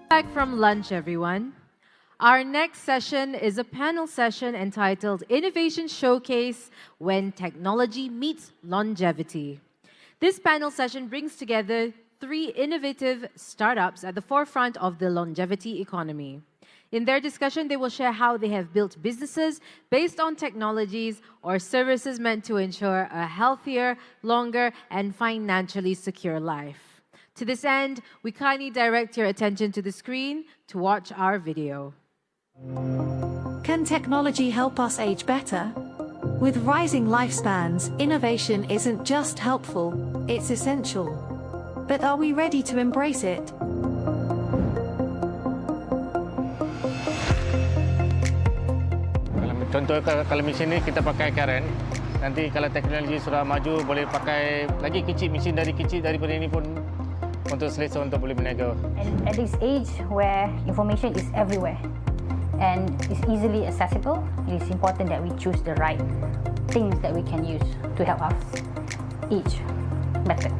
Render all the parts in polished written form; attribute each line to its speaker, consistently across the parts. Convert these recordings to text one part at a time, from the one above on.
Speaker 1: Back from lunch, everyone. Our next session is a panel session entitled Innovation Showcase When Technology Meets Longevity. This panel session brings together 3 innovative startups at the forefront of the longevity economy. In their discussion, they will share how they have built businesses based on technologies or services meant to ensure a healthier, longer, and financially secure life. To this end, we kindly direct your attention to the screen to watch our video.
Speaker 2: Can technology help us age better? With rising lifespans, innovation isn't just helpful, it's essential. But are we ready to embrace it?
Speaker 3: Contoh kalau mesin ni kita pakai current, nanti kalau teknologi sudah maju boleh pakai lagi kecil, mesin dari kecil daripada ini pun untuk selesa untuk boleh berniaga.
Speaker 4: And at this age where information is everywhere and is easily accessible, it is important that we choose the right things that we can use to help us age better.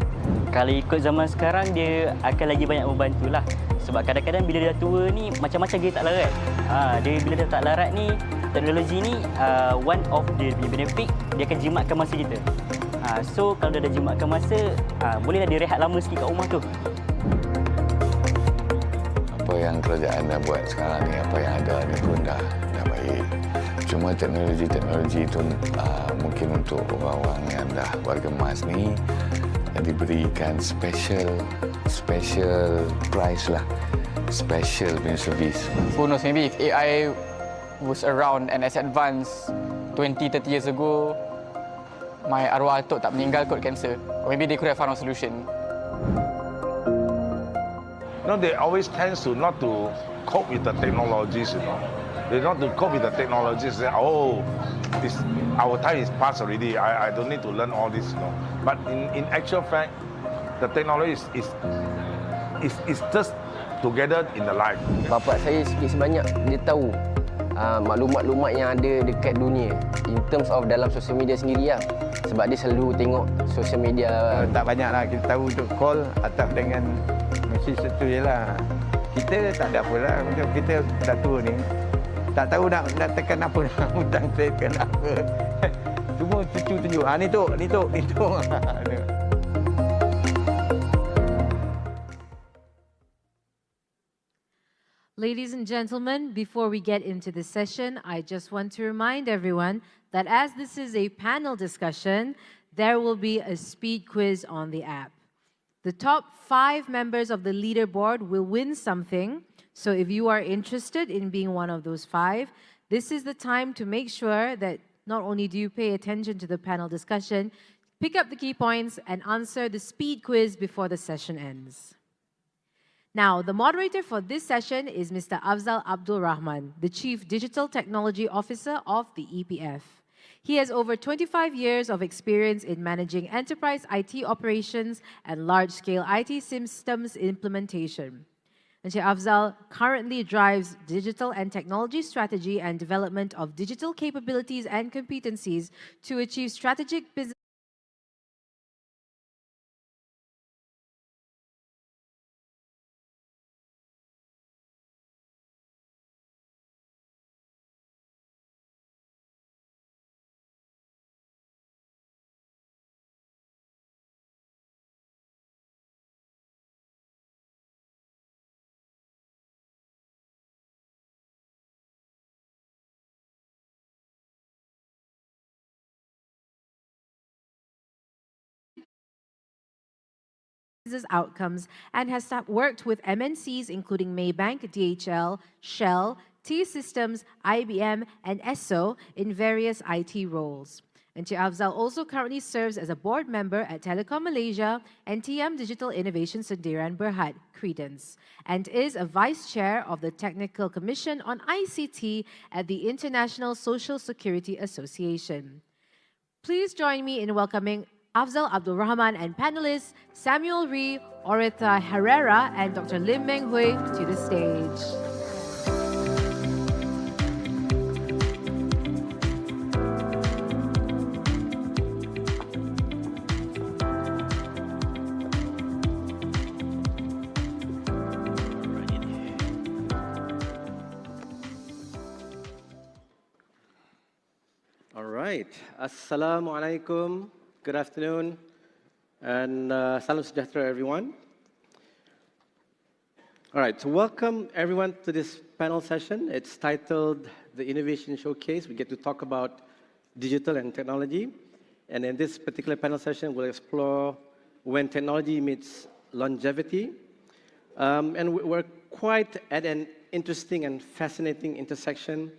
Speaker 5: Kalau ikut zaman sekarang, dia akan lagi banyak membantulah. Sebab kadang-kadang bila dia dah tua ni, macam-macam dia tak larat. Dia bila dia tak larat ni, teknologi ni one of the benefit, dia akan jimatkan masa kita. So kalau dia dah jimatkan masa, bolehlah dia rehat lama sikit kat rumah tu.
Speaker 6: Apa yang kerajaan dah buat sekarang ni, apa yang ada ni pun dah baik. Cuma teknologi itu mungkin untuk orang-orang yang dah warga emas ni diberikan special price lah, special punya service.
Speaker 7: Who knows, maybe if AI was around and as advanced 20-30 years ago, my arwah atuk tak meninggal kot cancer. Or maybe they could have found a solution.
Speaker 8: No, they always tend to not to cope with the technologies, you know. They not to cope with the technologies. Say, oh, our time is past already. I don't need to learn all this, you know. But in actual fact, the technology is just together in the life.
Speaker 9: Bapa saya sikit sebanyak dia tahu maklumat-maklumat yang ada dekat dunia in terms of dalam sosial media sendiri lah. Sebab dia selalu tengok sosial media.
Speaker 10: Tak banyak lah kita tahu untuk call atau dengan mesin tu je lah. Kita tak ada apa lah, kita dah tua ni. Tak tahu nak tekan apa, nak hutang tekan apa. Semua cucu tunjuk, ni tu.
Speaker 1: Ladies and gentlemen, before we get into the session, I just want to remind everyone that as this is a panel discussion, there will be a speed quiz on the app. The top 5 members of the leaderboard will win something. So if you are interested in being one of those 5, this is the time to make sure that not only do you pay attention to the panel discussion, pick up the key points and answer the speed quiz before the session ends. Now, the moderator for this session is Mr. Afzal Abdul Rahman, the Chief Digital Technology Officer of the EPF. He has over 25 years of experience in managing enterprise IT operations and large-scale IT systems implementation. And Sheikh Afzal currently drives digital and technology strategy and development of digital capabilities and competencies to achieve strategic business. Outcomes and has worked with MNCs including Maybank, DHL, Shell, T-Systems, IBM, and ESSO in various IT roles. And Afzal also currently serves as a board member at Telekom Malaysia and TM Digital Innovation Sendirian Berhad, Credence, and is a vice chair of the Technical Commission on ICT at the International Social Security Association. Please join me in welcoming Afzal Abdul Rahman and panelists Samuel Ree, Oretha Herrera, and Dr. Lim Meng Hui to the stage.
Speaker 11: right. Assalamu alaikum. Good afternoon. And salam sejahtera, everyone. All right, so welcome everyone to this panel session. It's titled The Innovation Showcase. We get to talk about digital and technology. And in this particular panel session, we'll explore when technology meets longevity. And we're quite at an interesting and fascinating intersection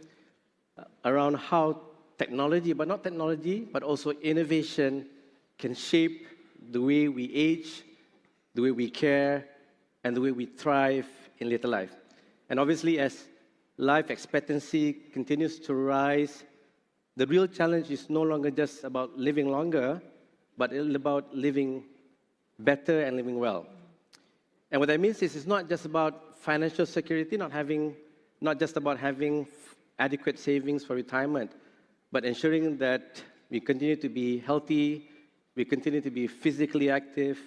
Speaker 11: around how technology, but not technology, but also innovation can shape the way we age, the way we care, and the way we thrive in later life. And obviously, as life expectancy continues to rise, the real challenge is no longer just about living longer, but about living better and living well. And what that means is it's not just about financial security, not just about having adequate savings for retirement, but ensuring that we continue to be healthy, we continue to be physically active,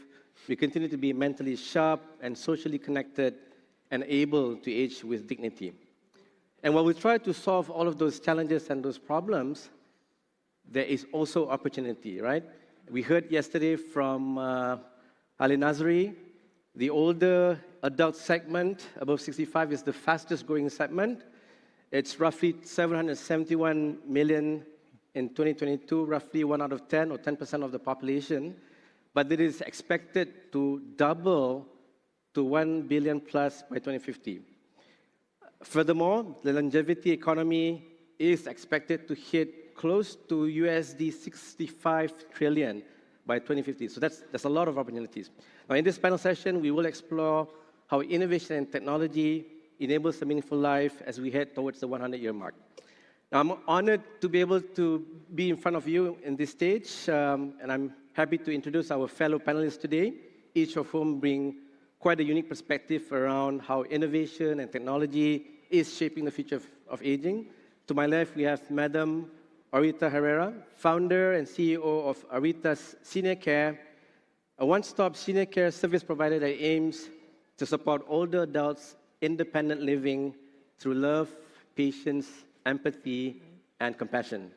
Speaker 11: we continue to be mentally sharp and socially connected and able to age with dignity. And while we try to solve all of those challenges and those problems, there is also opportunity, right? We heard yesterday from Ali Nazri, the older adult segment, above 65, is the fastest growing segment. It's roughly 771 million in 2022, roughly 1 out of 10 or 10% of the population. But it is expected to double to 1 billion plus by 2050. Furthermore, the longevity economy is expected to hit close to USD 65 trillion by 2050. So that's a lot of opportunities. Now, in this panel session, we will explore how innovation and technology enables a meaningful life as we head towards the 100-year mark. Now, I'm honored to be able to be in front of you in this stage, and I'm happy to introduce our fellow panelists today, each of whom bring quite a unique perspective around how innovation and technology is shaping the future of aging. To my left, we have Madam Aurita Herrera, founder and CEO of Aurita's Senior Care, a one-stop senior care service provider that aims to support older adults' independent living through love, patience, empathy, and compassion.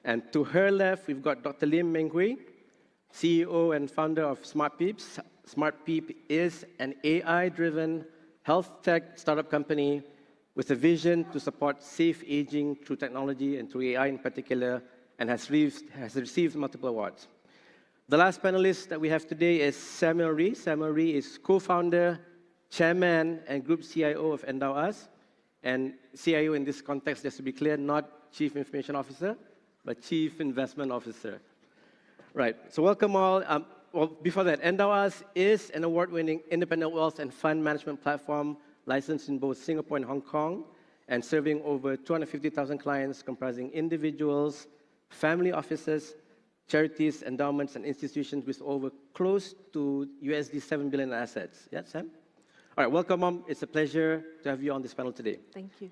Speaker 11: And to her left, we've got Dr. Lim Meng Hui, CEO and founder of SmartPeep. SmartPeep is an AI-driven health tech startup company with a vision to support safe aging through technology and through AI in particular, and has received multiple awards. The last panelist that we have today is Samuel Rhee. Samuel Rhee is co-founder, chairman, and group CIO of Endow Us. And CIO in this context, just to be clear, not Chief Information Officer, but Chief Investment Officer. Right, so welcome all. Well, before that, Endow Us is an award-winning independent wealth and fund management platform licensed in both Singapore and Hong Kong, and serving over 250,000 clients comprising individuals, family offices, charities, endowments, and institutions with over close to USD 7 billion in assets. Yeah, Sam? All right, welcome, Mom. It's a pleasure to have you on this panel today.
Speaker 12: Thank you.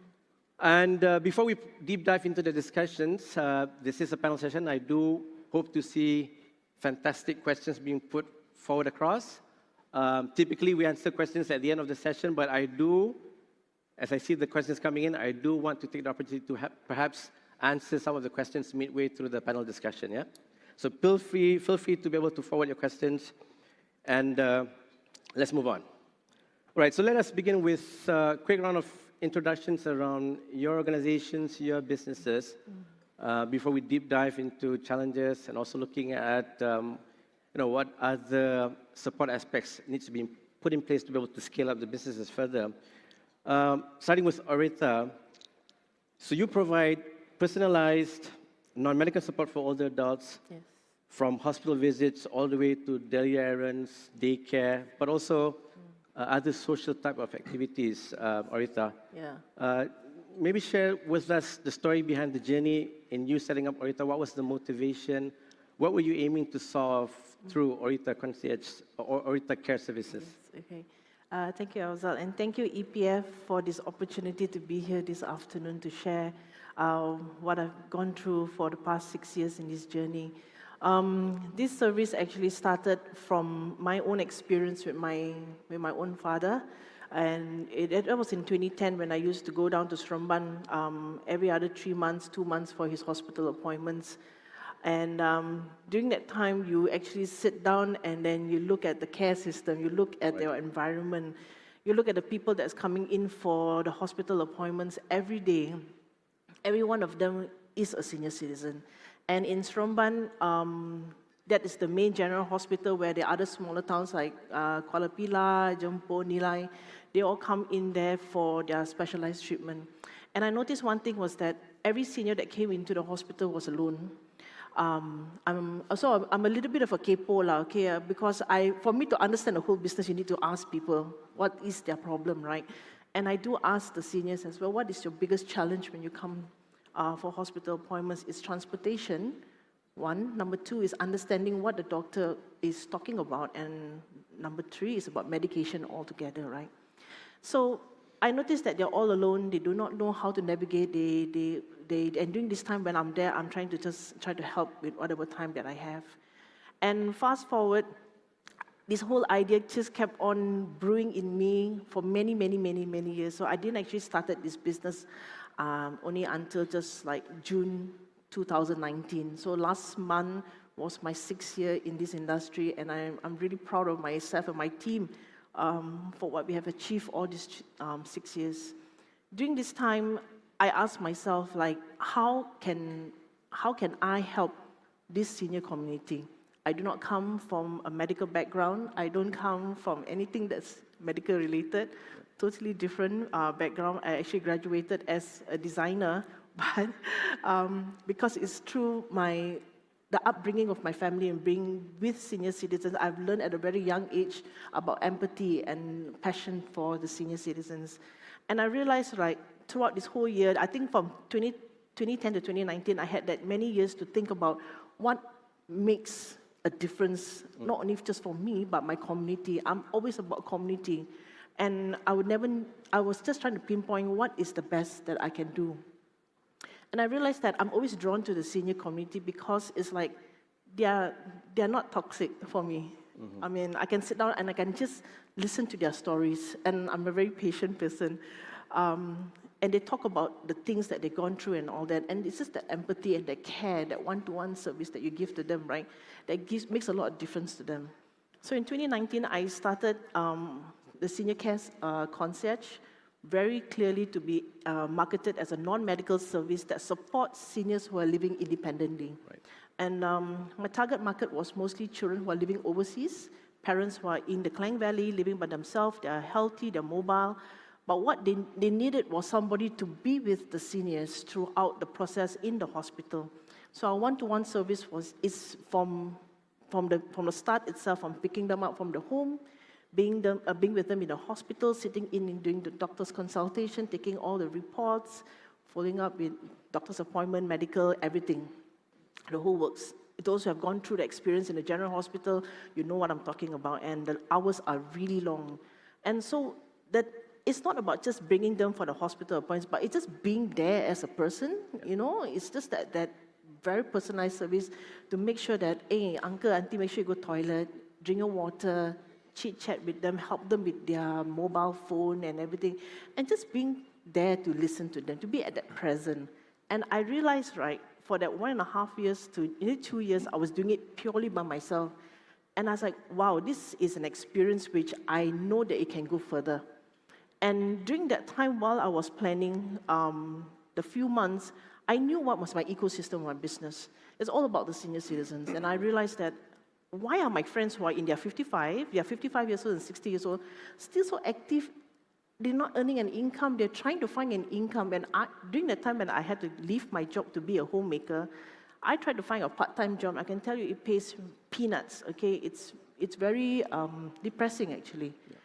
Speaker 11: And before we deep dive into the discussions, this is a panel session. I do hope to see fantastic questions being put forward across. Typically, we answer questions at the end of the session, but I do, as I see the questions coming in, I do want to take the opportunity to perhaps answer some of the questions midway through the panel discussion, yeah? So feel free to be able to forward your questions, and let's move on. All right, so let us begin with a quick round of introductions around your organizations, your businesses, before we deep dive into challenges and also looking at what other support aspects needs to be put in place to be able to scale up the businesses further. Starting with Aurita, so you provide personalized non-medical support for older adults,
Speaker 12: Yes.
Speaker 11: from hospital visits all the way to daily errands, daycare, but also other social type of activities, Aurita.
Speaker 12: Yeah.
Speaker 11: Maybe share with us the story behind the journey in you setting up Aurita. What was the motivation? What were you aiming to solve through Aurita Concierge or Aurita Care Services?
Speaker 12: Yes, okay. Thank you, Awzal, and thank you, EPF, for this opportunity to be here this afternoon to share what I've gone through for the past 6 years in this journey. This service actually started from my own experience with my own father. And that was in 2010 when I used to go down to Seremban every other 3 months, 2 months for his hospital appointments. And during that time, you actually sit down and then you look at the care system, you look at their environment, you look at the people that's coming in for the hospital appointments every day. Every one of them is a senior citizen. And in Seremban, that is the main general hospital where the other smaller towns like Kuala Pilah, Jempol, Nilai, they all come in there for their specialized treatment. And I noticed one thing was that every senior that came into the hospital was alone. I'm a little bit of a kepo lah, okay? Because for me to understand the whole business, you need to ask people what is their problem, right? And I do ask the seniors as well, what is your biggest challenge when you come for hospital appointments? Is transportation, one. Number two is understanding what the doctor is talking about. And number three is about medication altogether, right? So I noticed that they're all alone. They do not know how to navigate. And during this time when I'm there, I'm trying to help with whatever time that I have. And fast forward, this whole idea just kept on brewing in me for many, many, many, many years. So I didn't actually started this business only until just like June 2019. So last month was my 6th year in this industry, and I'm really proud of myself and my team for what we have achieved all these 6 years. During this time, I asked myself, like, how can I help this senior community? I do not come from a medical background. I don't come from anything that's medical related. Totally different background. I actually graduated as a designer, but because it's through the upbringing of my family and being with senior citizens, I've learned at a very young age about empathy and passion for the senior citizens. And I realized, like, throughout this whole year, I think from 2010 to 2019, I had that many years to think about what makes a difference, not only just for me, but my community. I'm always about community. And I was just trying to pinpoint what is the best that I can do. And I realized that I'm always drawn to the senior community because it's like they're not toxic for me. Mm-hmm. I mean, I can sit down and I can just listen to their stories, and I'm a very patient person. And they talk about the things that they've gone through and all that, and it's just the empathy and the care, that one-to-one service that you give to them, right? That makes a lot of difference to them. So in 2019, I started the Senior Care Concierge, very clearly to be marketed as a non-medical service that supports seniors who are living independently. Right. And my target market was mostly children who are living overseas, parents who are in the Klang Valley, living by themselves, they are healthy, they're mobile, but what they needed was somebody to be with the seniors throughout the process in the hospital. So our one-to-one service is from the start itself, from picking them up from the home, being with them in the hospital, sitting in and doing the doctor's consultation, taking all the reports, following up with doctor's appointment, medical, everything, the whole works. Those who have gone through the experience in the general hospital, you know what I'm talking about, and the hours are really long. And so that it's not about just bringing them for the hospital appointments, but it's just being there as a person, you know? It's just that very personalized service to make sure that, hey, uncle, auntie, make sure you go toilet, drink your water, chit-chat with them, help them with their mobile phone and everything, and just being there to listen to them, to be at that present. And I realized, right, for that 1.5 years to 2 years, I was doing it purely by myself. And I was like, wow, this is an experience which I know that it can go further. And during that time, while I was planning the few months, I knew what was my ecosystem, my business. It's all about the senior citizens. And I realized that why are my friends who are in their 55 years old and 60 years old, still so active? They're not earning an income. They're trying to find an income. And during the time when I had to leave my job to be a homemaker, I tried to find a part-time job. I can tell you it pays peanuts, okay? It's very depressing, actually. Yeah.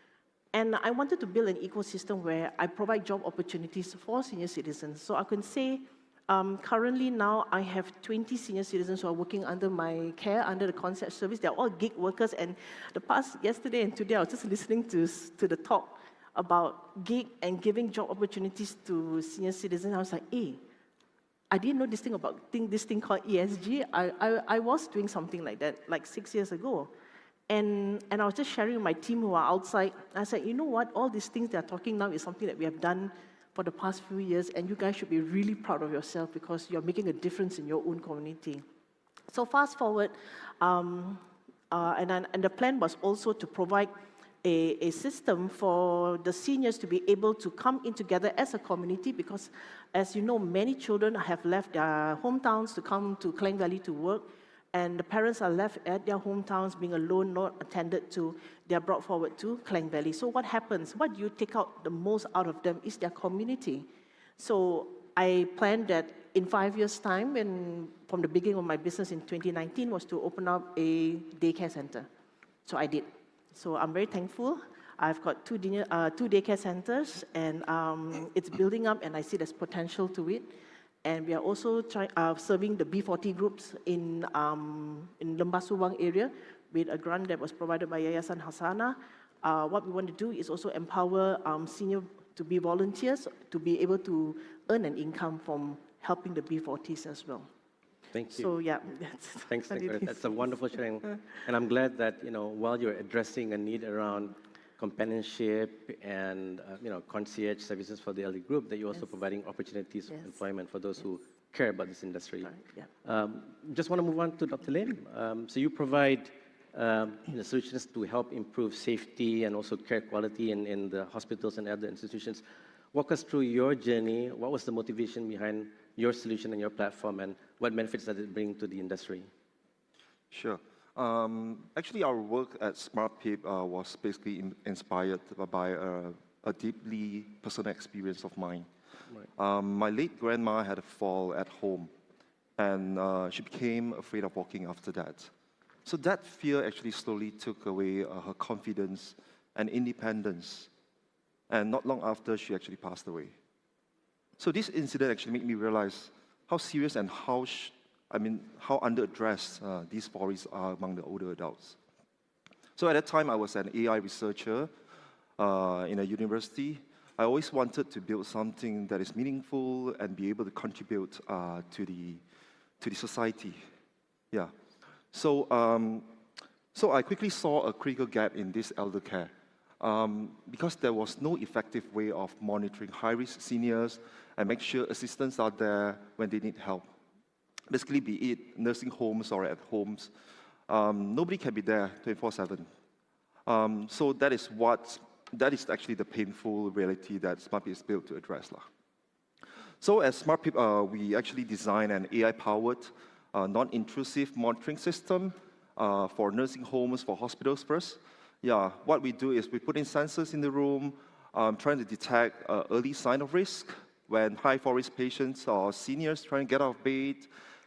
Speaker 12: And I wanted to build an ecosystem where I provide job opportunities for senior citizens. So I can say, currently now I have 20 senior citizens who are working under my care, under the concierge service. They're all gig workers. And yesterday and today, I was just listening to the talk about gig and giving job opportunities to senior citizens. I was like, hey, I didn't know this thing called ESG. I was doing something like that, like 6 years ago. And I was just sharing with my team who are outside. I said, you know what? All these things they're talking now is something that we have done for the past few years, and you guys should be really proud of yourself because you're making a difference in your own community. So fast forward, and the plan was also to provide a system for the seniors to be able to come in together as a community because, as you know, many children have left their hometowns to come to Klang Valley to work, and the parents are left at their hometowns being alone, not attended to. They are brought forward to Klang Valley. So what happens? What you take out the most out of them is their community. So I planned that in 5 years' time, and from the beginning of my business in 2019, was to open up a daycare center. So I did. So I'm very thankful. I've got two daycare centers, and it's building up, and I see there's potential to it. And we are also serving the B40 groups in Lembah Subang area with a grant that was provided by Yayasan Hasana. What we want to do is also empower seniors to be volunteers to be able to earn an income from helping the B40s as well.
Speaker 11: Thank you.
Speaker 12: So yeah,
Speaker 11: Thanks. That's a wonderful sharing. And I'm glad that, while you're addressing a need around companionship and, concierge services for the elderly group, that you're also providing opportunities of employment for those who care about this industry. Just want to move on to Dr. Lim. So you provide solutions to help improve safety and also care quality in the hospitals and other institutions. Walk us through your journey. What was the motivation behind your solution and your platform, and what benefits does it bring to the industry?
Speaker 13: Sure. Actually, our work at SmartPip was basically inspired by a deeply personal experience of mine. Right. My late grandma had a fall at home, and she became afraid of walking after that. So that fear actually slowly took away her confidence and independence. And not long after, she actually passed away. So this incident actually made me realize how serious and how underaddressed these stories are among the older adults. So at that time, I was an AI researcher in a university. I always wanted to build something that is meaningful and be able to contribute to the society. Yeah. So I quickly saw a critical gap in this elder care because there was no effective way of monitoring high-risk seniors and make sure assistants are there when they need help. Basically, be it nursing homes or at homes, nobody can be there 24/7. So that is actually the painful reality that SmartPip is built to address. So at SmartPip, we actually designed an AI-powered, non-intrusive monitoring system for nursing homes, for hospitals first. Yeah, what we do is we put in sensors in the room, trying to detect early sign of risk when high-risk patients or seniors trying to get out of bed,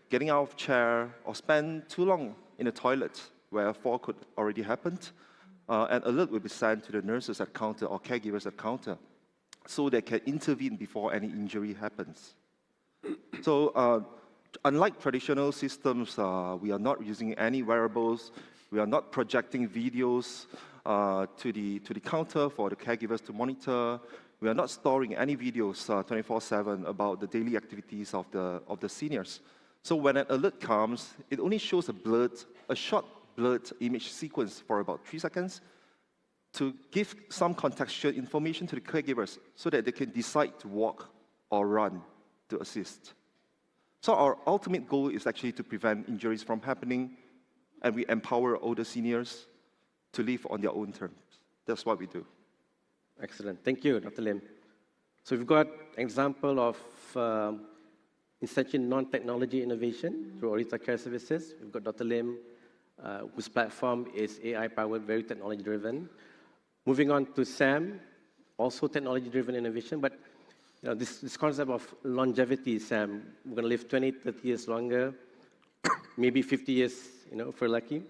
Speaker 13: getting out of chair, or spend too long in the toilet where a fall could already happen. An alert will be sent to the nurses at counter or caregivers at counter so they can intervene before any injury happens. So unlike traditional systems, we are not using any wearables. We are not projecting videos to the counter for the caregivers to monitor. We are not storing any videos 24/7 about the daily activities of the seniors. So when an alert comes, it only shows a short blurred image sequence for about 3 seconds to give some contextual information to the caregivers so that they can decide to walk or run to assist. So our ultimate goal is actually to prevent injuries from happening, and we empower older seniors to live on their own terms. That's what we do.
Speaker 11: Excellent. Thank you, Dr. Lim. So we've got an example of essentially non-technology innovation through Orita Care Services. We've got Dr. Lim, whose platform is AI-powered, very technology-driven. Moving on to Sam, also technology-driven innovation, but this concept of longevity, Sam, we're going to live 20, 30 years longer, maybe 50 years, if we're lucky.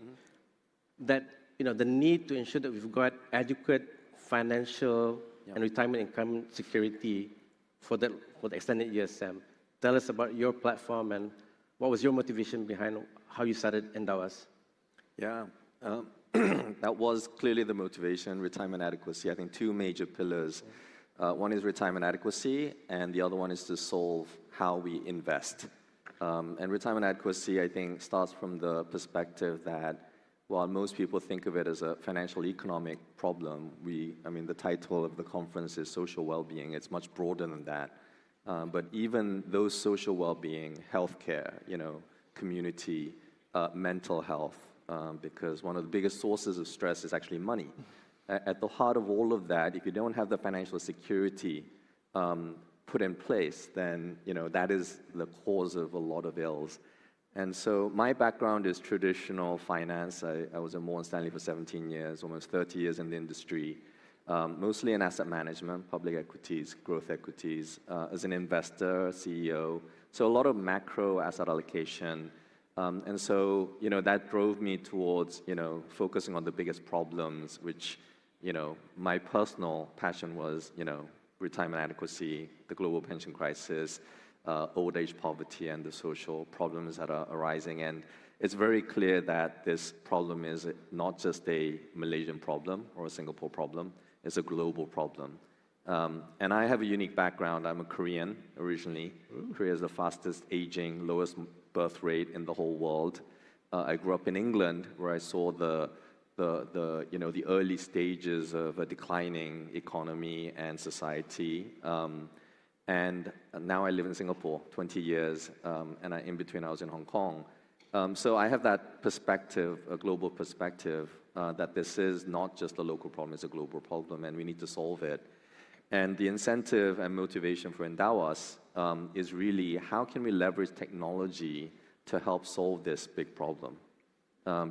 Speaker 11: That, the need to ensure that we've got adequate financial and retirement income security for the extended years, Sam. Tell us about your platform and what was your motivation behind how you started Endawas?
Speaker 14: Yeah, that was clearly the motivation, retirement adequacy. I think two major pillars. One is retirement adequacy, and the other one is to solve how we invest. And retirement adequacy, I think, starts from the perspective that while most people think of it as a financial economic problem, I mean, the title of the conference is social well-being. It's much broader than that. But even those social well-being, healthcare, community, mental health, because one of the biggest sources of stress is actually money. At the heart of all of that, if you don't have the financial security put in place, then that is the cause of a lot of ills. And so my background is traditional finance. I was at Morgan Stanley for 17 years, almost 30 years in the industry, mostly in asset management, public equities, growth equities, as an investor, CEO. So a lot of macro asset allocation. And so, that drove me towards, focusing on the biggest problems, which, my personal passion was, retirement adequacy, the global pension crisis, old age poverty, and the social problems that are arising. And it's very clear that this problem is not just a Malaysian problem or a Singapore problem, it's a global problem. And I have a unique background. I'm a Korean originally. Korea is the fastest aging, lowest birth rate in the whole world. I grew up in England, where I saw the early stages of a declining economy and society. And now I live in Singapore, 20 years, and in between I was in Hong Kong. So I have that perspective, a global perspective, that this is not just a local problem, it's a global problem, and we need to solve it. And the incentive and motivation for Endow Us is really how can we leverage technology to help solve this big problem?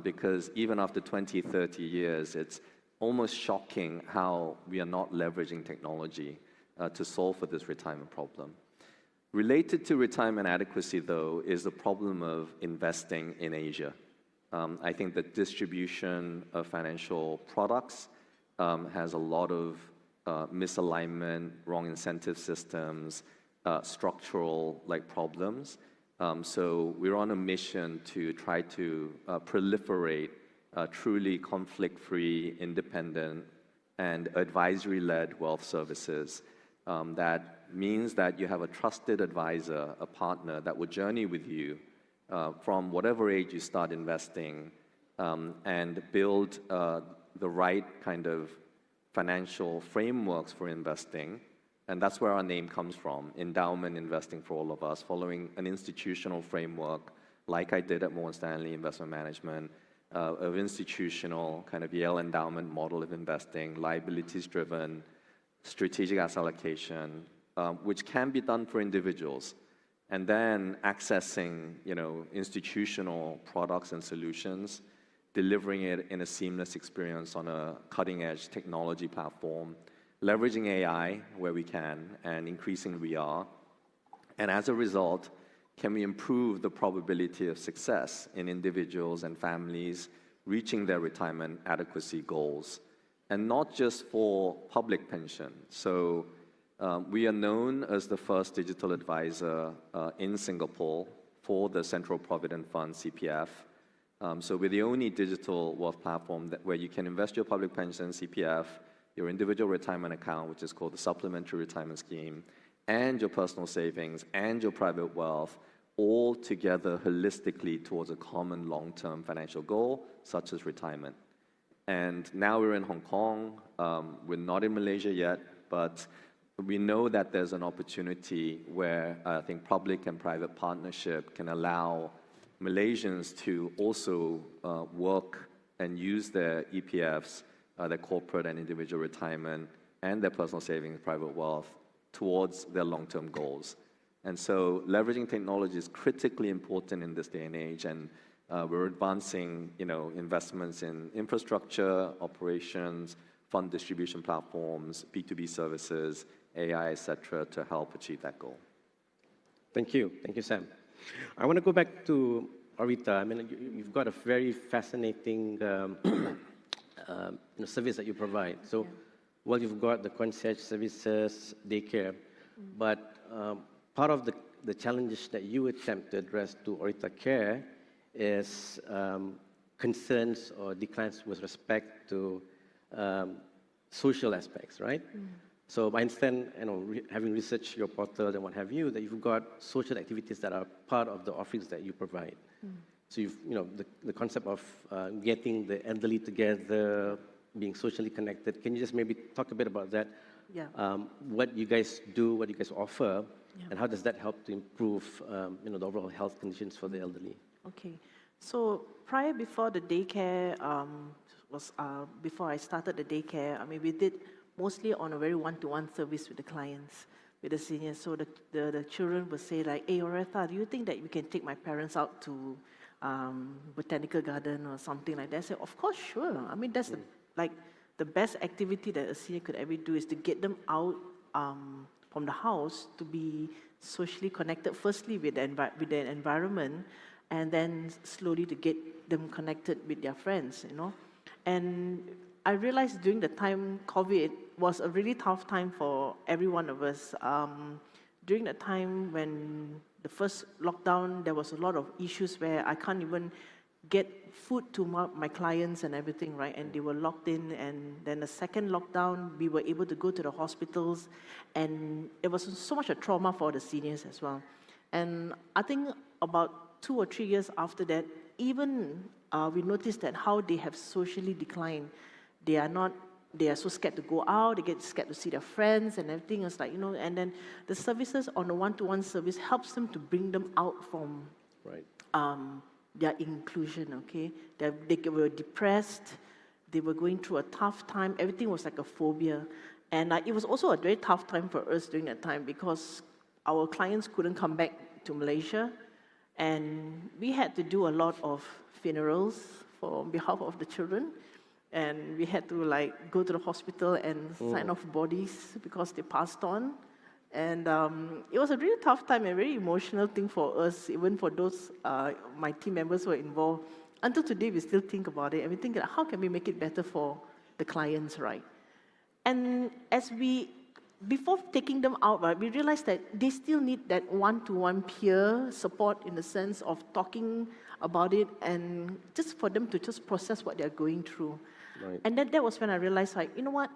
Speaker 14: Because even after 20, 30 years, it's almost shocking how we are not leveraging technology to solve for this retirement problem. Related to retirement adequacy, though, is the problem of investing in Asia. I think the distribution of financial products has a lot of misalignment, wrong incentive systems, structural problems. So we're on a mission to try to proliferate truly conflict-free, independent, and advisory-led wealth services. That means that you have a trusted advisor, a partner that will journey with you from whatever age you start investing and build the right kind of financial frameworks for investing. And that's where our name comes from, endowment investing for all of us, following an institutional framework like I did at Morgan Stanley Investment Management, of institutional kind of Yale endowment model of investing, liabilities-driven, strategic asset allocation, which can be done for individuals, and then accessing, institutional products and solutions, delivering it in a seamless experience on a cutting-edge technology platform, leveraging AI where we can, and increasingly we are. And as a result, can we improve the probability of success in individuals and families reaching their retirement adequacy goals? And not just for public pension. So we are known as the first digital advisor in Singapore for the Central Provident Fund, CPF. So we're the only digital wealth platform where you can invest your public pension, CPF, your individual retirement account, which is called the Supplementary Retirement Scheme, and your personal savings and your private wealth, all together holistically towards a common long-term financial goal, such as retirement. And now we're in Hong Kong. We're not in Malaysia yet, but we know that there's an opportunity where I think public and private partnership can allow Malaysians to also work and use their EPFs, their corporate and individual retirement, and their personal savings, private wealth, towards their long-term goals. And so leveraging technology is critically important in this day and age, and we're advancing, investments in infrastructure, operations, fund distribution platforms, B2B services, AI, et cetera, to help achieve that goal.
Speaker 11: Thank you, Sam. I want to go back to Aurita. I mean, you've got a very fascinating service that you provide. So, well, you've got the concierge services, daycare, but part of the challenges that you attempt to address to Aurita Care is concerns or declines with respect to social aspects, right? So I understand, having researched your portal and what have you, that you've got social activities that are part of the offerings that you provide. So the concept of getting the elderly together, being socially connected. Can you just maybe talk a bit about that?
Speaker 12: Yeah.
Speaker 11: What you guys do, what you guys offer,
Speaker 12: Yeah.
Speaker 11: and how does that help to improve the overall health conditions for the elderly?
Speaker 12: Okay. So before the daycare before I started the daycare, I mean, we did mostly on a very one-to-one service with the clients, with the seniors. So the children would say like, "Hey, Oretha, do you think that we can take my parents out to botanical garden or something like that?" I said, "Of course, sure. I mean, that's the best activity that a senior could ever do is to get them out from the house to be socially connected, firstly with the environment, and then slowly to get them connected with their friends, And I realized during the time COVID was a really tough time for every one of us. During the time when the first lockdown, there was a lot of issues where I can't even get food to my clients and everything, right? And they were locked in. And then the second lockdown, we were able to go to the hospitals. And it was so much a trauma for the seniors as well. And I think about 2 or 3 years after that, even we noticed that how they have socially declined. They are so scared to go out, they get scared to see their friends and everything. It's like, and then the services on the one-to-one service helps them to bring them out from their inclusion, okay? They were depressed, they were going through a tough time, everything was like a phobia. And it was also a very tough time for us during that time because our clients couldn't come back to Malaysia, and we had to do a lot of funerals on behalf of the children. And we had to go to the hospital and sign off bodies because they passed on. And it was a really tough time, a very emotional thing for us, even for those, my team members who were involved. Until today, we still think about it, and we think, how can we make it better for the clients, right? And before taking them out, right, we realized that they still need that one-to-one peer support in the sense of talking about it and just for them to just process what they're going through.
Speaker 11: Right.
Speaker 12: And that was when I realized, you know what,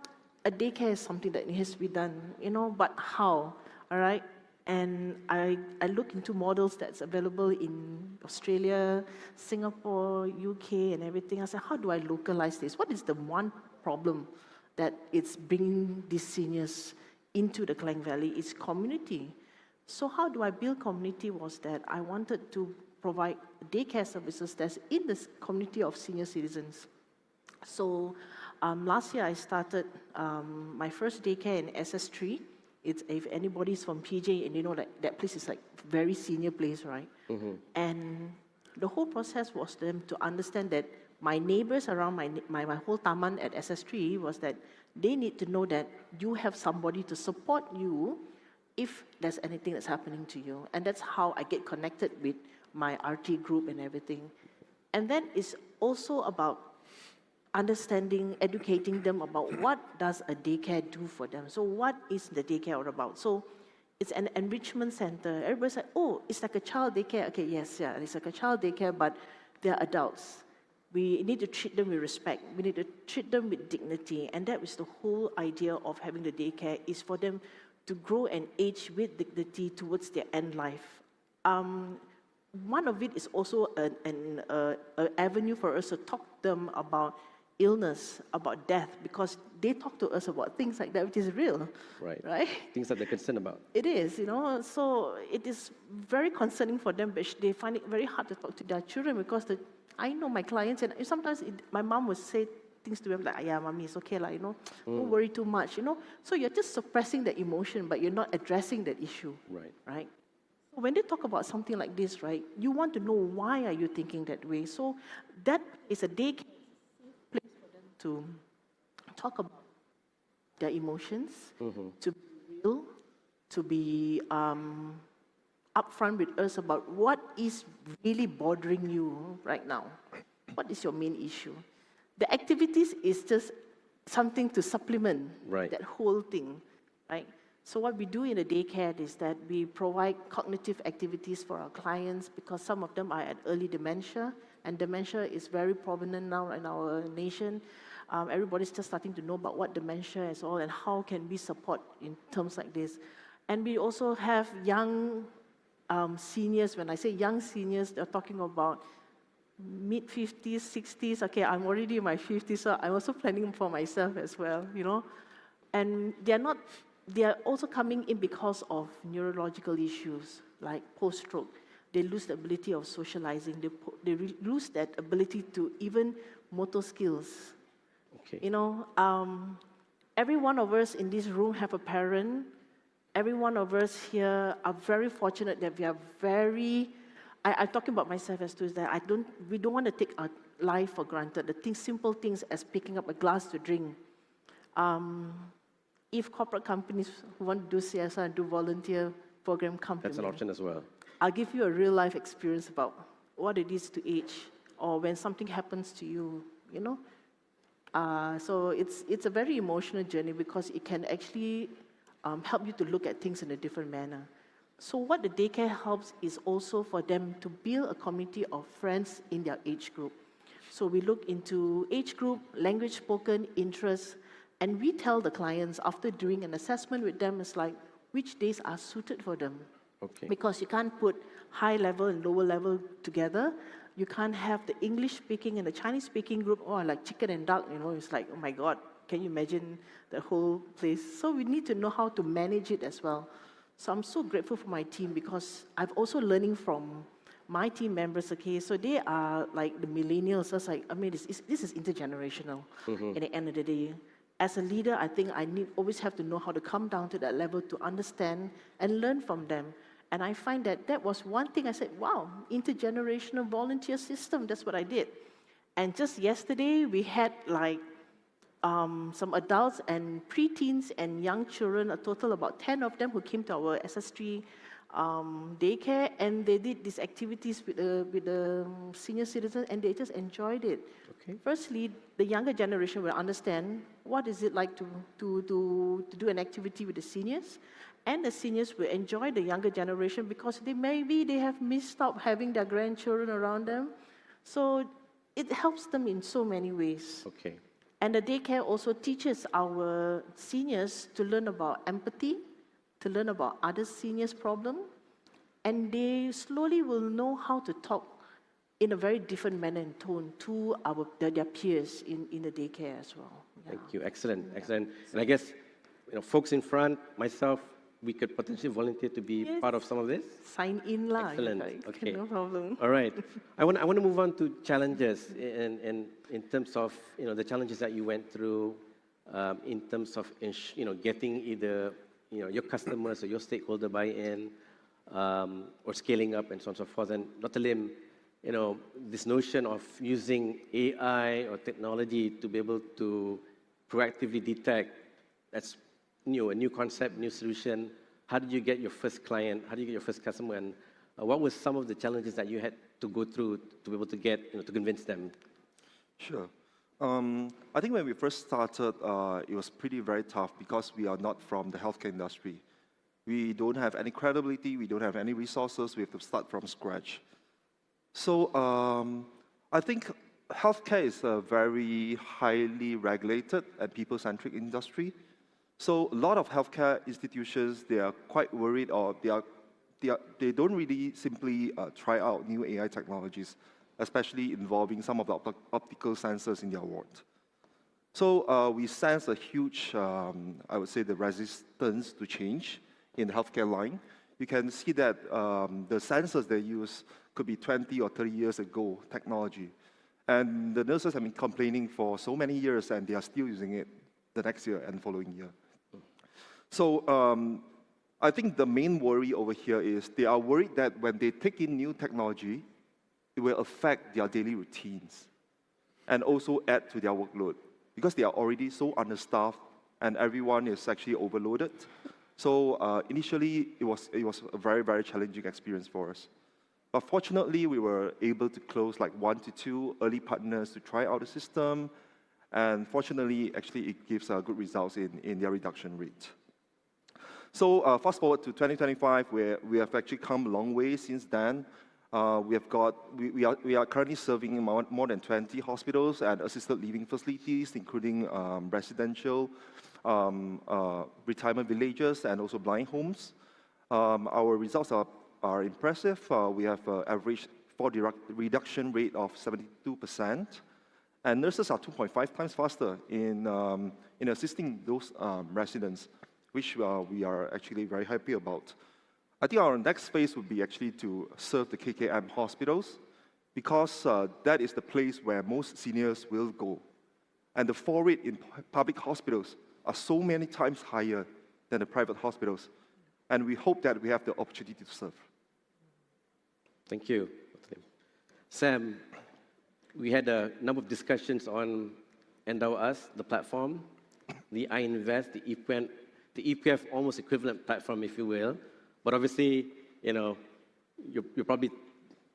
Speaker 12: a daycare is something that has to be done, but how, all right? And I looked into models that's available in Australia, Singapore, UK, and everything. I said, how do I localize this? What is the one problem that it's bringing these seniors into the Klang Valley? It's community. So how do I build community was that I wanted to provide daycare services that's in the community of senior citizens. So last year I started my first daycare in SS3. If anybody's from PJ and that place is like very senior place, right? Mm-hmm. And the whole process was them to understand that my neighbors around my whole taman at SS3 was that they need to know that you have somebody to support you if there's anything that's happening to you. And that's how I get connected with my RT group and everything. And then it's also about understanding, educating them about what does a daycare do for them. So what is the daycare all about? So it's an enrichment center. Everybody's like, oh, it's like a child daycare. Okay, yes, yeah, it's like a child daycare, but they're adults. We need to treat them with respect. We need to treat them with dignity. And that is the whole idea of having the daycare, is for them to grow and age with dignity towards their end life. One of it is also an avenue for us to talk to them about illness, about death, because they talk to us about things like that, which is real. Right?
Speaker 11: Things that they're concerned about.
Speaker 12: It is, so it is very concerning for them, but they find it very hard to talk to their children because I know my clients, and sometimes my mom would say things to them like, yeah, mommy, it's okay, don't worry too much, So you're just suppressing the emotion, but you're not addressing that issue. Right? When they talk about something like this, right, you want to know why are you thinking that way. So that is a daycare place for them to talk about their emotions, to be real, to be upfront with us about what is really bothering you right now. What is your main issue? The activities is just something to supplement that whole thing, right? So what we do in the daycare is that we provide cognitive activities for our clients because some of them are at early dementia, and dementia is very prominent now in our nation. Everybody's just starting to know about what dementia is all and how can we support in terms like this. And we also have young seniors. When I say young seniors, they're talking about mid-50s, 60s. Okay, I'm already in my 50s, so I'm also planning for myself as well, you know. And they are also coming in because of neurological issues like post-stroke. They lose the ability of socializing. They lose that ability to even motor skills.
Speaker 11: Okay.
Speaker 12: You know, every one of us in this room have a parent. Every one of us here are very fortunate that we are very. I'm talking about myself as too, is that we don't want to take our life for granted. The simple things as picking up a glass to drink. If corporate companies who want to do CSR and do volunteer program come
Speaker 11: That's
Speaker 12: to
Speaker 11: an
Speaker 12: me,
Speaker 11: option as well.
Speaker 12: I'll give you a real life experience about what it is to age or when something happens to you, you know. So it's a very emotional journey because it can actually help you to look at things in a different manner. So what the daycare helps is also for them to build a community of friends in their age group. So we look into age group, language spoken, interests, and we tell the clients after doing an assessment with them, it's like, which days are suited for them.
Speaker 11: Okay.
Speaker 12: Because you can't put high level and lower level together. You can't have the English speaking and the Chinese speaking group, like chicken and duck, you know, it's like, oh my God, can you imagine the whole place? So we need to know how to manage it as well. So I'm so grateful for my team because I've also learning from my team members, okay, so they are like the millennials. So it's like, I mean, this is intergenerational at the end of the day. As a leader, I think I always have to know how to come down to that level to understand and learn from them. And I find that was one thing I said, wow, intergenerational volunteer system, that's what I did. And just yesterday, we had like some adults and preteens and young children, a total about 10 of them who came to our SS3 daycare, and they did these activities with the senior citizens, and they just enjoyed it.
Speaker 11: Okay.
Speaker 12: Firstly, the younger generation will understand what is it like to do an activity with the seniors, and the seniors will enjoy the younger generation because they have missed out having their grandchildren around them. So it helps them in so many ways.
Speaker 11: Okay.
Speaker 12: And the daycare also teaches our seniors to learn about empathy, to learn about other seniors' problem, and they slowly will know how to talk in a very different manner and tone to their peers in the daycare as well. Yeah.
Speaker 11: Thank you. Excellent. Excellent. And I guess, folks in front, myself, we could potentially volunteer to be part of some of this.
Speaker 12: Sign in lah.
Speaker 11: Excellent.
Speaker 12: Like,
Speaker 11: Okay.
Speaker 12: no problem.
Speaker 11: All right. I want to move on to challenges in terms of the challenges that you went through in terms of getting either your customers or your stakeholder buy-in or scaling up and so on and so forth. And Dr. Lim, this notion of using AI or technology to be able to proactively detect, that's new, a new concept, new solution. How did you get your first client? How did you get your first customer? And what were some of the challenges that you had to go through to be able to get, to convince them?
Speaker 13: Sure. I think when we first started, it was very tough because we are not from the healthcare industry. We don't have any credibility, we don't have any resources, we have to start from scratch. So I think healthcare is a very highly regulated and people-centric industry. So a lot of healthcare institutions, they are quite worried, or they don't really simply try out new AI technologies, especially involving some of the optical sensors in their ward. So we sense a huge, I would say, the resistance to change in the healthcare line. You can see that the sensors they use could be 20 or 30 years ago technology. And the nurses have been complaining for so many years, and they are still using it the next year and following year. So I think the main worry over here is they are worried that when they take in new technology, it will affect their daily routines and also add to their workload because they are already so understaffed and everyone is actually overloaded. So initially, it was a very, very challenging experience for us. But fortunately, we were able to close like 1 to 2 early partners to try out the system. And fortunately, actually, it gives good results in their reduction rate. So fast forward to 2025, where we have actually come a long way since then. We are currently serving more than 20 hospitals and assisted living facilities, including residential, retirement villages, and also blind homes. Our results are impressive. We have averaged reduction rate of 72%, and nurses are 2.5 times faster in assisting those residents, which we are actually very happy about. I think our next phase would be actually to serve the KKM hospitals, because that is the place where most seniors will go. And the fall rate in public hospitals are so many times higher than the private hospitals. And we hope that we have the opportunity to serve.
Speaker 11: Thank you. Sam, we had a number of discussions on Endow Us, the platform, the iInvest, the EPF almost equivalent platform, if you will. But obviously, you're probably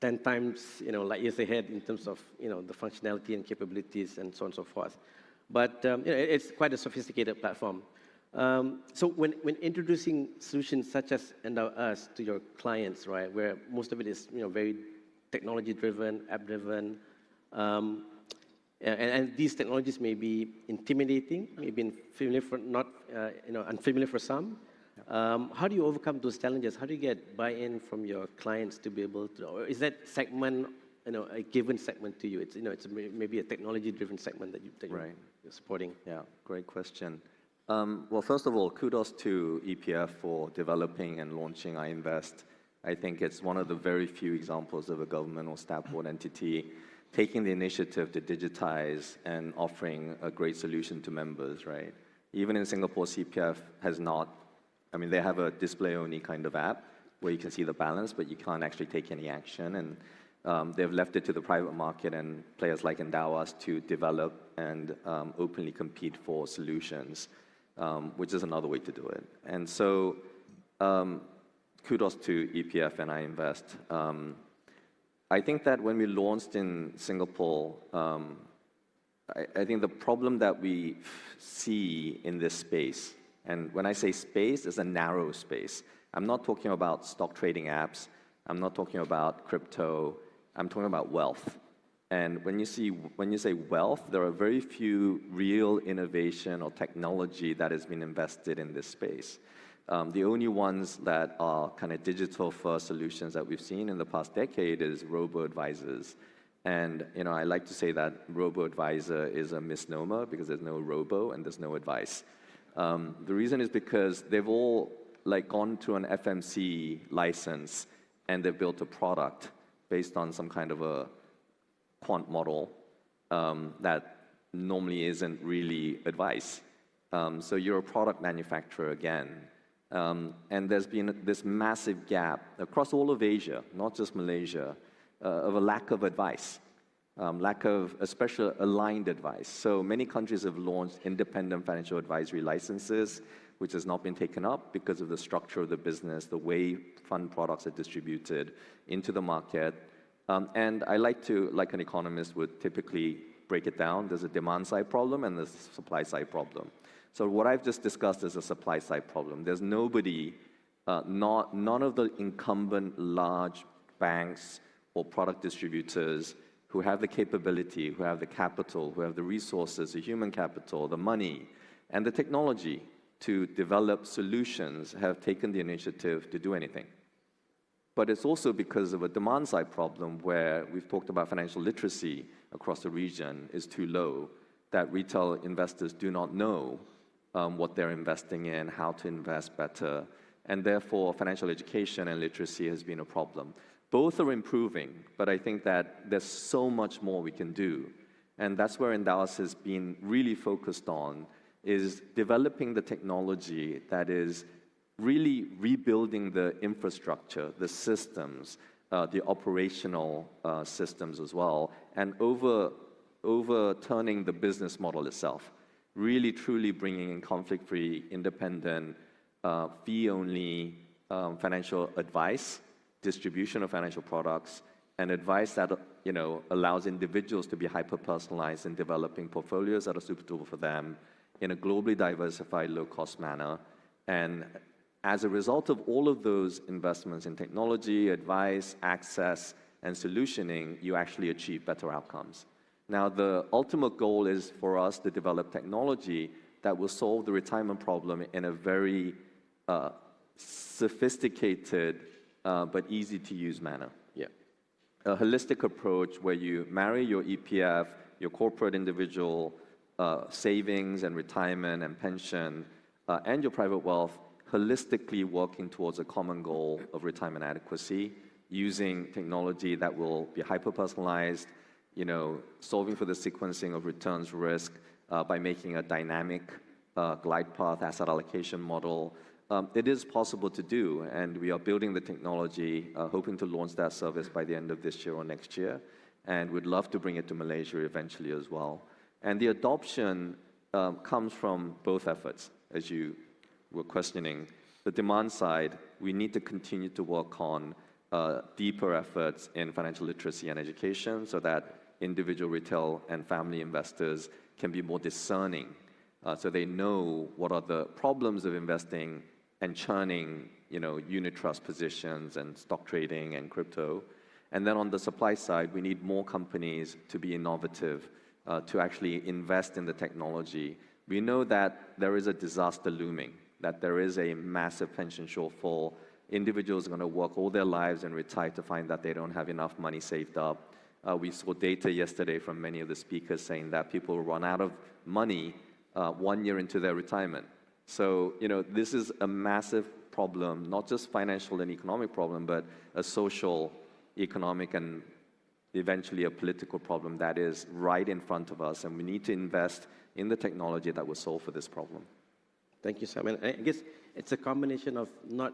Speaker 11: 10 times, light years ahead in terms of, the functionality and capabilities and so on and so forth. But it's quite a sophisticated platform. So when introducing solutions such as Endow Us to your clients, right, where most of it is, very technology-driven, app-driven, and these technologies may be intimidating, maybe unfamiliar for some. How do you overcome those challenges? How do you get buy-in from your clients to be able to, or is that segment, a given segment to you? It's, it's maybe a technology-driven segment that you're supporting.
Speaker 14: Yeah, great question. Well, first of all, kudos to EPF for developing and launching iInvest. I think it's one of the very few examples of a government or state-owned entity taking the initiative to digitize and offering a great solution to members, right? Even in Singapore, CPF has not, they have a display-only kind of app where you can see the balance, but you can't actually take any action. And they've left it to the private market and players like Endow Us to develop and openly compete for solutions, which is another way to do it. And so, kudos to EPF and iInvest. I think that when we launched in Singapore, I think the problem that we see in this space, and when I say space, it's a narrow space. I'm not talking about stock trading apps. I'm not talking about crypto. I'm talking about wealth. And when you say wealth, there are very few real innovation or technology that has been invested in this space. The only ones that are kind of digital-first solutions that we've seen in the past decade is robo-advisors. And I like to say that robo-advisor is a misnomer because there's no robo and there's no advice. The reason is because they've all gone to an FMC license and they've built a product based on some kind of a quant model that normally isn't really advice. So you're a product manufacturer again. And there's been this massive gap across all of Asia, not just Malaysia, of a lack of advice, lack of especially aligned advice. So many countries have launched independent financial advisory licenses, which has not been taken up because of the structure of the business, the way fund products are distributed into the market. And I like to, like an economist would typically break it down, there's a demand side problem and there's a supply side problem. So what I've just discussed is a supply side problem. There's nobody, none of the incumbent large banks or product distributors who have the capability, who have the capital, who have the resources, the human capital, the money, and the technology to develop solutions have taken the initiative to do anything. But it's also because of a demand side problem where we've talked about financial literacy across the region is too low, that retail investors do not know what they're investing in, how to invest better, and therefore financial education and literacy has been a problem. Both are improving, but I think that there's so much more we can do. And that's where Endow Us has been really focused on, is developing the technology that is really rebuilding the infrastructure, the systems, the operational systems as well, and overturning the business model itself. Really, truly bringing in conflict-free, independent, fee-only financial advice, distribution of financial products, and advice that allows individuals to be hyper-personalized in developing portfolios that are suitable for them in a globally diversified, low-cost manner. And as a result of all of those investments in technology, advice, access, and solutioning, you actually achieve better outcomes. Now, the ultimate goal is for us to develop technology that will solve the retirement problem in a very sophisticated but easy-to-use manner.
Speaker 11: Yeah.
Speaker 14: a holistic approach where you marry your EPF, your corporate individual savings and retirement and pension, and your private wealth, holistically working towards a common goal of retirement adequacy, using technology that will be hyper-personalized, solving for the sequencing of returns risk by making a dynamic glide path asset allocation model. It is possible to do, and we are building the technology, hoping to launch that service by the end of this year or next year, and we'd love to bring it to Malaysia eventually as well. And the adoption comes from both efforts, as you were questioning. The demand side, we need to continue to work on deeper efforts in financial literacy and education so that individual retail and family investors can be more discerning, so they know what are the problems of investing and churning, unit trust positions and stock trading and crypto. And then on the supply side, we need more companies to be innovative, to actually invest in the technology. We know that there is a disaster looming, that there is a massive pension shortfall. Individuals are going to work all their lives and retire to find that they don't have enough money saved up. We saw data yesterday from many of the speakers saying that people run out of money 1 year into their retirement. So, this is a massive problem, not just financial and economic problem, but a social, economic, and eventually a political problem that is right in front of us, and we need to invest in the technology that will solve for this problem.
Speaker 11: Thank you, Simon. I guess it's a combination of not,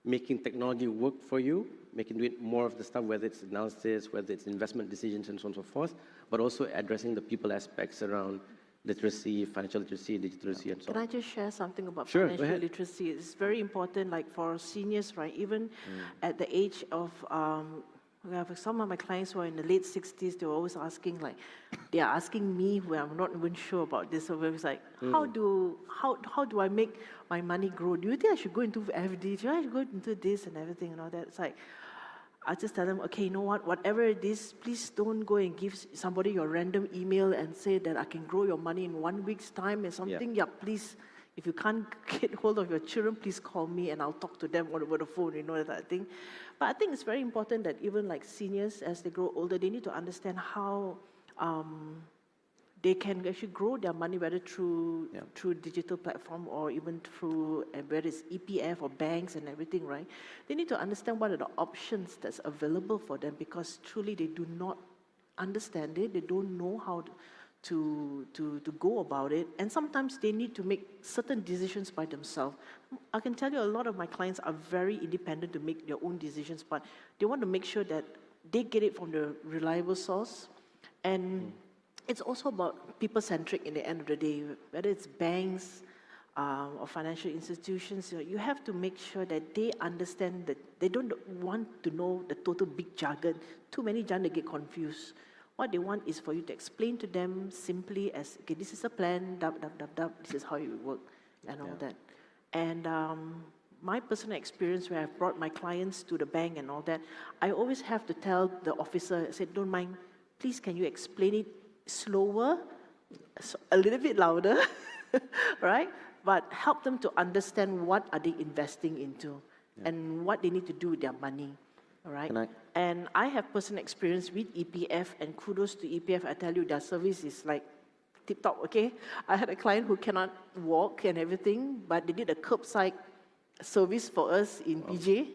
Speaker 11: making technology work for you, making it more of the stuff, whether it's analysis, whether it's investment decisions, and so on and so forth, but also addressing the people aspects around literacy, financial literacy, digital literacy, and so on.
Speaker 12: Can I just share something about
Speaker 11: Sure, go
Speaker 12: financial
Speaker 11: ahead.
Speaker 12: literacy? It's very important, like for seniors, right? Even at the age of, we have some of my clients who are in the late 60s, they're always asking, they are asking me, where I'm not even sure about this, so it's like, how do I make my money grow? Do you think I should go into FD? Should I go into this and everything and all that? It's like, I just tell them, okay, you know what, whatever it is, please don't go and give somebody your random email and say that I can grow your money in 1 week's time or something. Yeah, please, if you can't get hold of your children, please call me and I'll talk to them over the phone, that thing. But I think it's very important that even like seniors, as they grow older, they need to understand how they can actually grow their money, whether through digital platform or even through whether it's EPF or banks and everything, right? They need to understand what are the options that's available for them, because truly they do not understand it. They don't know how to go about it, and sometimes they need to make certain decisions by themselves. I can tell you a lot of my clients are very independent to make their own decisions, but they want to make sure that they get it from the reliable source. And it's also about people-centric in the end of the day, whether it's banks or financial institutions. You have to make sure that they understand that they don't want to know the total big jargon. Too many jargon, they get confused. What they want is for you to explain to them simply as, okay, this is a plan, this is how it will work, and all that. And my personal experience where I've brought my clients to the bank and all that, I always have to tell the officer, I said, don't mind, please can you explain it slower, a little bit louder, right? But help them to understand what are they investing into and what they need to do with their money, all right? And I have personal experience with EPF, and kudos to EPF. I tell you, their service is like tip-top, okay? I had a client who cannot walk and everything, but they did a curbside service for us in PJ.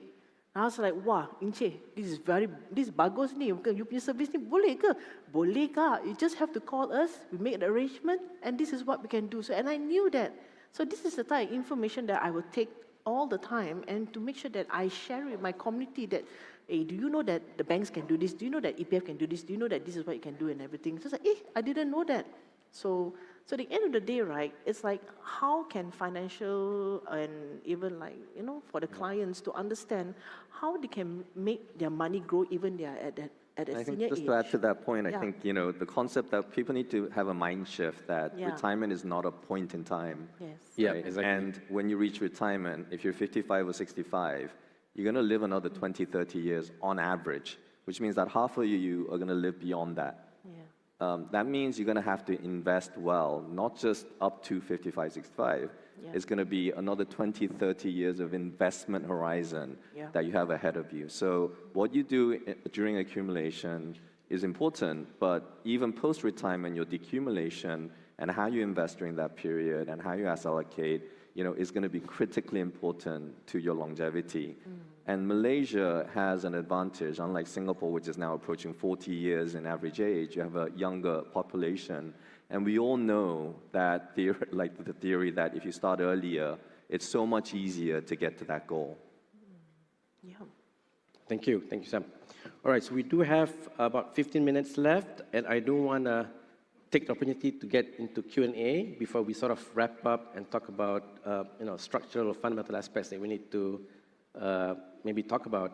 Speaker 12: I was like, wah, Encik, this is bagus ni, you punya service ni boleh ke? Boleh kak, you just have to call us, we make the arrangement, and this is what we can do. So, and I knew that. So this is the type of information that I would take all the time, and to make sure that I share with my community that, hey, do you know that the banks can do this? Do you know that EPF can do this? Do you know that this is what you can do and everything? So it's like, I didn't know that. So at the end of the day, right, it's like, how can financial and even like, for the clients to understand how they can make their money grow even they are at a senior age.
Speaker 14: Just to add to that point, I think, the concept that people need to have a mind shift that retirement is not a point in time.
Speaker 12: Yes.
Speaker 3: Yeah,
Speaker 14: right?
Speaker 3: exactly.
Speaker 14: And when you reach retirement, if you're 55 or 65, you're going to live another 20, 30 years on average, which means that half of you are going to live beyond that.
Speaker 12: Yeah.
Speaker 14: That means you're going to have to invest well, not just up to 55, 65,
Speaker 12: Yeah.
Speaker 14: It's going to be another 20, 30 years of investment horizon
Speaker 12: Yeah.
Speaker 14: that you have ahead of you. So what you do during accumulation is important, but even post-retirement, your decumulation and how you invest during that period and how you asset allocate, is going to be critically important to your longevity. And Malaysia has an advantage, unlike Singapore, which is now approaching 40 years in average age. You have a younger population. And we all know that, the theory that if you start earlier, it's so much easier to get to that goal.
Speaker 12: Yeah.
Speaker 11: Thank you, Sam. All right, so we do have about 15 minutes left, and I do want to take the opportunity to get into Q&A before we sort of wrap up and talk about structural or fundamental aspects that we need to maybe talk about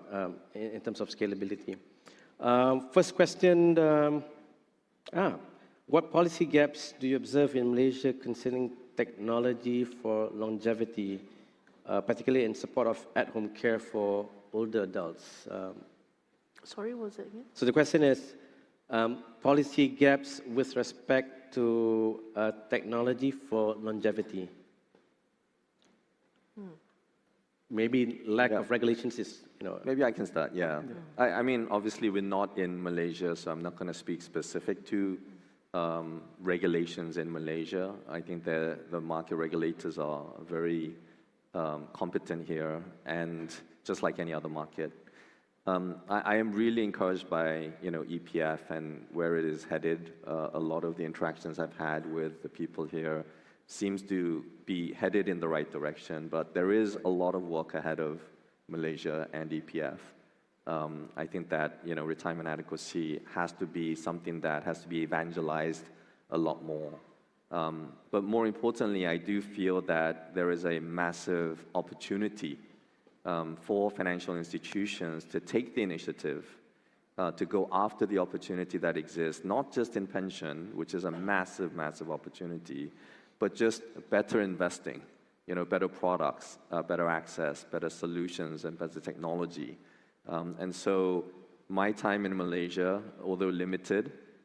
Speaker 11: in terms of scalability. First question, what policy gaps do you observe in Malaysia concerning technology for longevity, particularly in support of at-home care for older adults?
Speaker 12: Sorry, what was it again?
Speaker 11: So the question is, policy gaps with respect to technology for longevity. Maybe lack of regulations is,
Speaker 14: Maybe I can start, yeah. I mean, obviously, we're not in Malaysia, so I'm not going to speak specific to regulations in Malaysia. I think the market regulators are very competent here, and just like any other market. I am really encouraged by EPF and where it is headed. A lot of the interactions I've had with the people here seems to be headed in the right direction, but there is a lot of work ahead of Malaysia and EPF. I think that retirement adequacy has to be something that has to be evangelized a lot more. But more importantly, I do feel that there is a massive opportunity for financial institutions to take the initiative to go after the opportunity that exists, not just in pension, which is a massive, massive opportunity, but just better investing, better products, better access, better solutions, and better technology. And so my time in Malaysia, although limited,